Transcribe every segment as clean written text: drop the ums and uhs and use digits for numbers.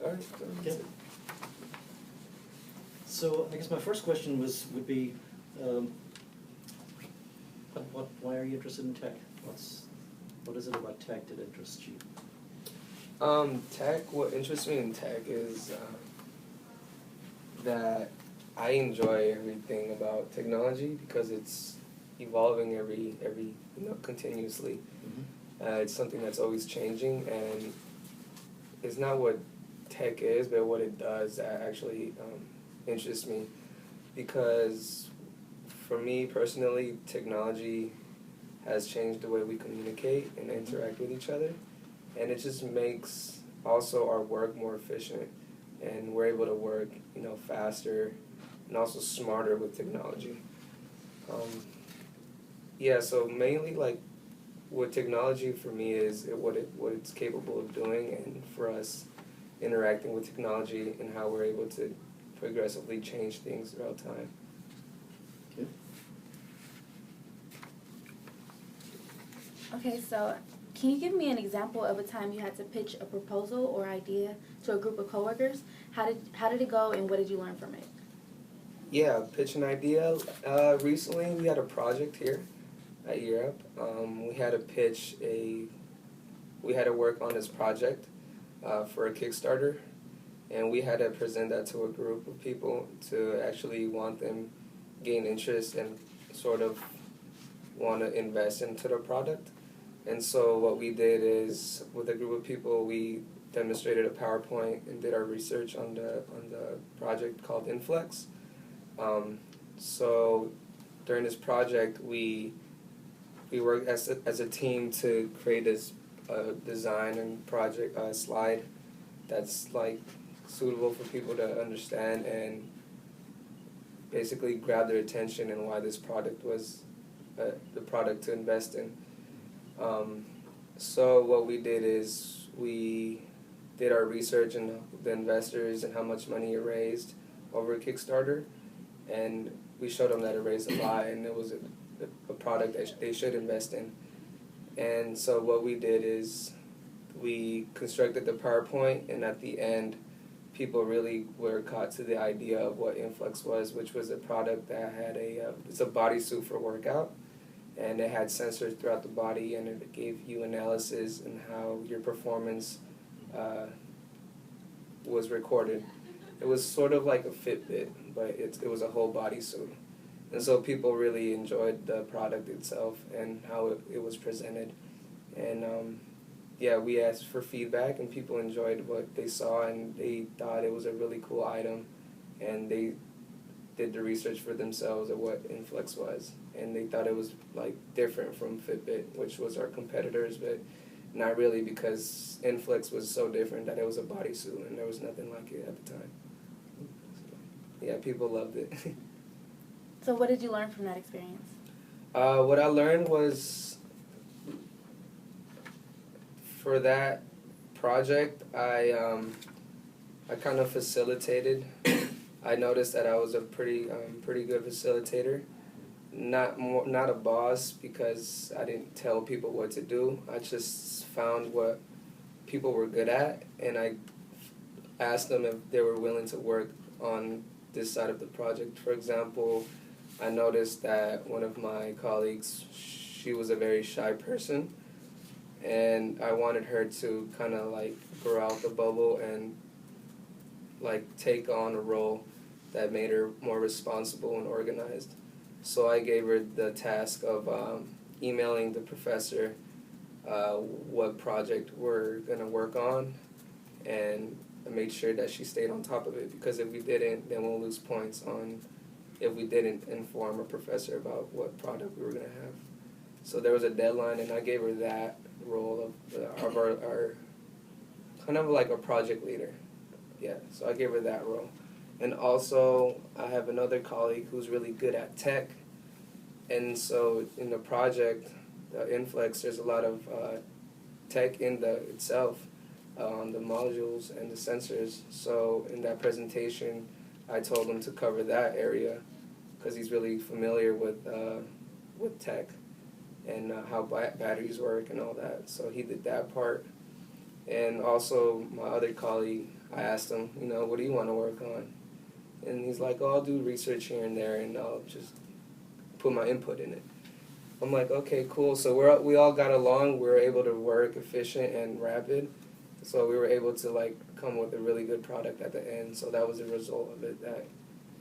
All right. Okay. So I guess my first question would be, why are you interested in tech? What is it about tech that interests you? What interests me in tech is that I enjoy everything about technology because it's evolving every continuously. Mm-hmm. It's something that's always changing, and it's not what tech is, but what it does that actually interests me. Because for me personally, technology has changed the way we communicate and interact with each other, and it just makes also our work more efficient, and we're able to work faster and also smarter with technology. So mainly like what technology for me is what it's capable of doing, and for us interacting with technology and how we're able to progressively change things throughout time. Okay. Okay, so can you give me an example of a time you had to pitch a proposal or idea to a group of coworkers? How did it go, and what did you learn from it? Yeah, pitch an idea. Recently, we had a project here at Europe. We had to work on this project for a Kickstarter, and we had to present that to a group of people to actually want them gain interest and sort of want to invest into the product. And so what we did is, with a group of people, we demonstrated a PowerPoint and did our research on the project called Inflex. So during this project, we worked as a team to create this design and project slide that's like suitable for people to understand and basically grab their attention and why this product was the product to invest in. So what we did is we did our research on the investors and how much money it raised over a Kickstarter, and we showed them that it raised a lot and it was a product that they should invest in. And so what we did is we constructed the PowerPoint, and at the end, people really were caught to the idea of what Inflex was, which was a product that had it's a bodysuit for workout, and it had sensors throughout the body, and it gave you analysis and how your performance was recorded. It was sort of like a Fitbit, but it was a whole bodysuit. And so people really enjoyed the product itself and how it was presented. And we asked for feedback, and people enjoyed what they saw, and they thought it was a really cool item, and they did the research for themselves of what Inflex was, and they thought it was like different from Fitbit, which was our competitors, but not really, because Inflex was so different that it was a bodysuit and there was nothing like it at the time. So, yeah, people loved it. So what did you learn from that experience? What I learned was, for that project, I kind of facilitated. I noticed that I was a pretty good facilitator. Not a boss, because I didn't tell people what to do. I just found what people were good at, and I asked them if they were willing to work on this side of the project. For example, I noticed that one of my colleagues, she was a very shy person, and I wanted her to kind of like grow out the bubble and like take on a role that made her more responsible and organized. So I gave her the task of emailing the professor what project we're going to work on, and I made sure that she stayed on top of it, because if we didn't, then we'll lose points on if we didn't inform a professor about what product we were going to have. So there was a deadline, and I gave her that role of our kind of like a project leader. Yeah, so I gave her that role. And also, I have another colleague who's really good at tech. And so in the project, the Inflex, there's a lot of tech in itself, on the modules and the sensors. So in that presentation, I told him to cover that area, because he's really familiar with tech and how batteries work and all that. So he did that part. And also my other colleague, I asked him, you know, what do you want to work on? And he's like, oh, I'll do research here and there, and I'll just put my input in it. I'm like, okay, cool. So we all got along. We were able to work efficient and rapid. So we were able to like come with a really good product at the end. So that was the result of it. That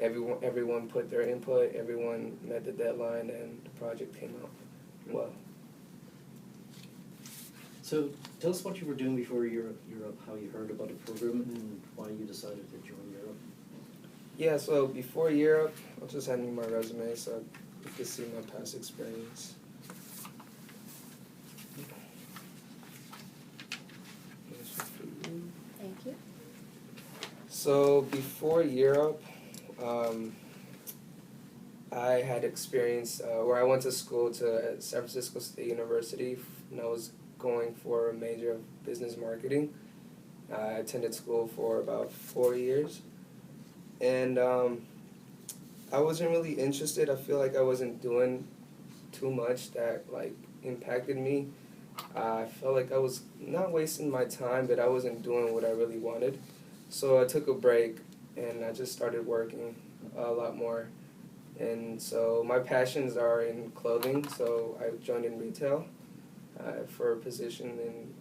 everyone put their input, everyone met the deadline, and the project came out well. So tell us what you were doing before Europe, how you heard about the program and why you decided to join Europe. Yeah, so before Europe, I'll just hand you my resume so you can see my past experience. Thank you. So before Europe, I had experience where I went to school to San Francisco State University, and I was going for a major of business marketing. I attended school for about 4 years, and I wasn't really interested. I feel like I wasn't doing too much that like impacted me. I felt like I was not wasting my time, but I wasn't doing what I really wanted. So I took a break, and I just started working a lot more. And so my passions are in clothing, so I joined in retail for a position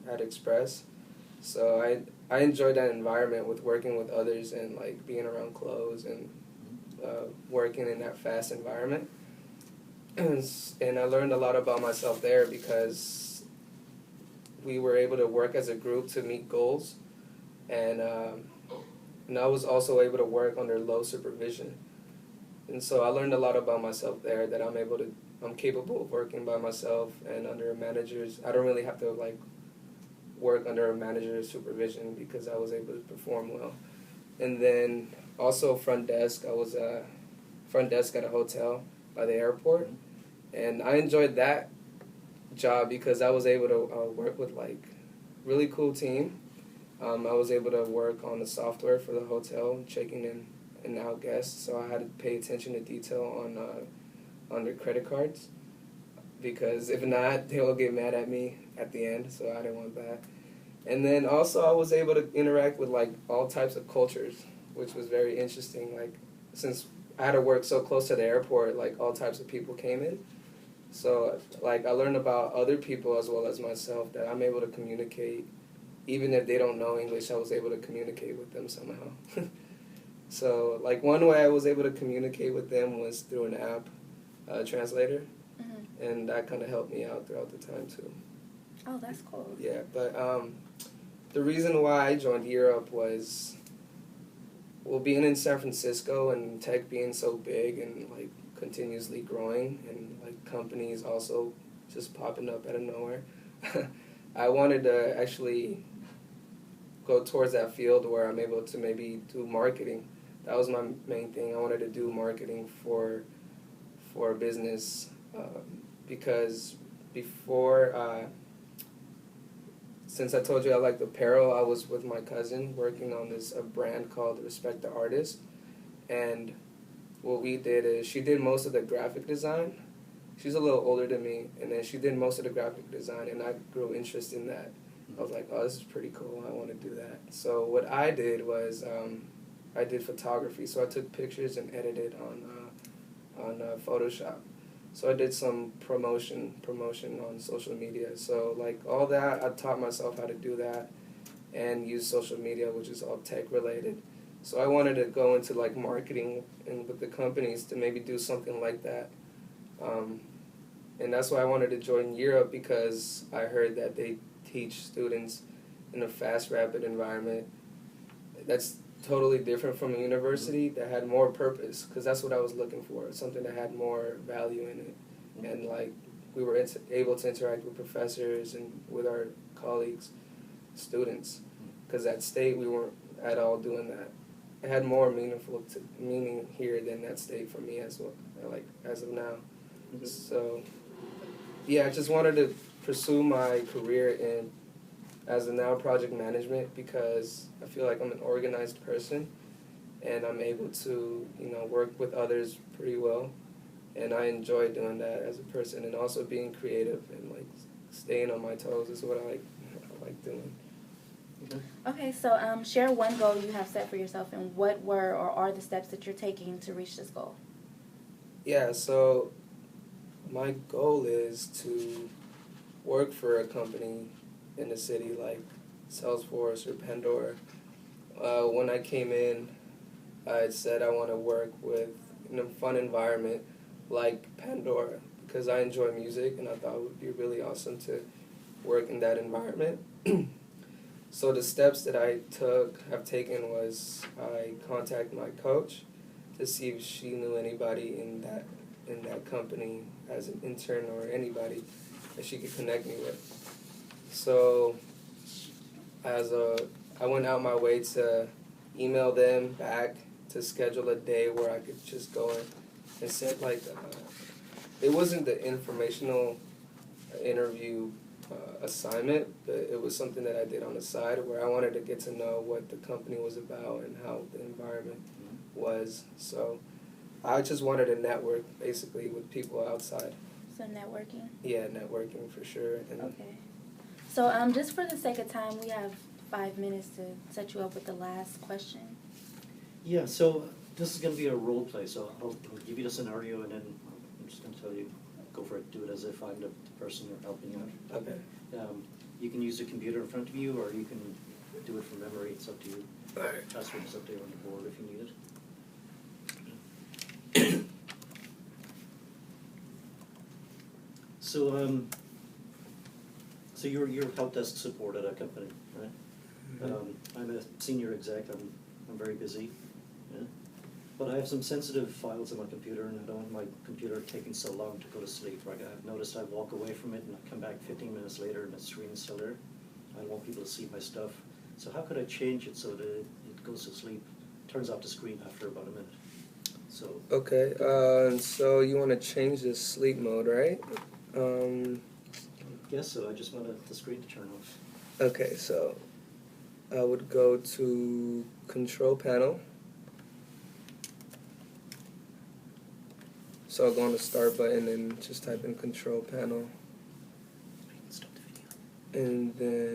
at Express. So I enjoyed that environment with working with others and like being around clothes and working in that fast environment. And I learned a lot about myself there because we were able to work as a group to meet goals, and I was also able to work under low supervision. And so I learned a lot about myself there, that I'm capable of working by myself and under managers. I don't really have to like work under a manager's supervision because I was able to perform well. And then also front desk. I was front desk at a hotel by the airport, and I enjoyed that job because I was able to work with like really cool team. I was able to work on the software for the hotel, checking in and out guests, so I had to pay attention to detail on their credit cards, because if not, they will get mad at me at the end, so I didn't want that. And then also I was able to interact with like all types of cultures, which was very interesting. Like, since I had to work so close to the airport, like all types of people came in. So like I learned about other people as well as myself, that I'm able to communicate. Even if they don't know English, I was able to communicate with them somehow. So like one way I was able to communicate with them was through an app, translator, and that kind of helped me out throughout the time too. Oh, that's cool. Yeah, but the reason why I joined Europe was, well, being in San Francisco and tech being so big and like continuously growing, and like companies also just popping up out of nowhere. I wanted to actually go towards that field where I'm able to maybe do marketing. That was my main thing. I wanted to do marketing for a business, because before, since I told you I liked apparel, I was with my cousin working on a brand called Respect the Artist, and what we did is she did most of the graphic design. She's a little older than me, and then she did most of the graphic design, and I grew interest in that. I was like, oh, this is pretty cool. I want to do that. So what I did was I did photography. So I took pictures and edited on Photoshop. So I did some promotion on social media. So like all that, I taught myself how to do that and use social media, which is all tech related. So I wanted to go into like marketing and with the companies to maybe do something like that. And that's why I wanted to join Europe, because I heard that they teach students in a fast, rapid environment that's totally different from a university that had more purpose, because that's what I was looking for, something that had more value in it. And like we were able to interact with professors and with our colleagues, students, because at State we weren't at all doing that. It had more meaning here than at State for me as well, like as of now. So yeah, I just wanted to pursue my career as a now project management, because I feel like I'm an organized person and I'm able to, work with others pretty well, and I enjoy doing that as a person, and also being creative and like staying on my toes is what I like doing. Okay. Okay, so share one goal you have set for yourself, and what were or are the steps that you're taking to reach this goal? Yeah, so my goal is to work for a company in the city like Salesforce or Pandora. When I came in, I said I want to work in a fun environment like Pandora because I enjoy music and I thought it would be really awesome to work in that environment. So the steps that have taken was I contacted my coach to see if she knew anybody in that company as an intern or anybody that she could connect me with. So I went out my way to email them back to schedule a day where I could just go in and set it wasn't the informational interview assignment, but it was something that I did on the side where I wanted to get to know what the company was about and how the environment was. So I just wanted to network basically with people outside. So networking. Yeah, networking for sure. And Okay. So just for the sake of time, we have 5 minutes to set you up with the last question. Yeah, so this is going to be a role play, so I'll give you the scenario and then I'm just going to tell you, go for it, do it as if I'm the person you're helping out. Okay. You can use the computer in front of you or you can do it from memory, it's up to you. All right. Password is up there on the board if you need it. So you're help desk support at a company, right? I'm a senior exec. I'm very busy, yeah. But I have some sensitive files on my computer, and I don't want my computer taking so long to go to sleep. Like I've noticed, I walk away from it, and I come back 15 minutes later, and the screen's still there. I want people to see my stuff. So how could I change it so that it goes to sleep, turns off the screen after about a minute? So Okay. So you want to change the sleep mode, right? yes, so I just want the screen to turn off. Okay, so I would go to Control Panel. So I'll go on the Start button and just type in Control Panel. Stop the video. And then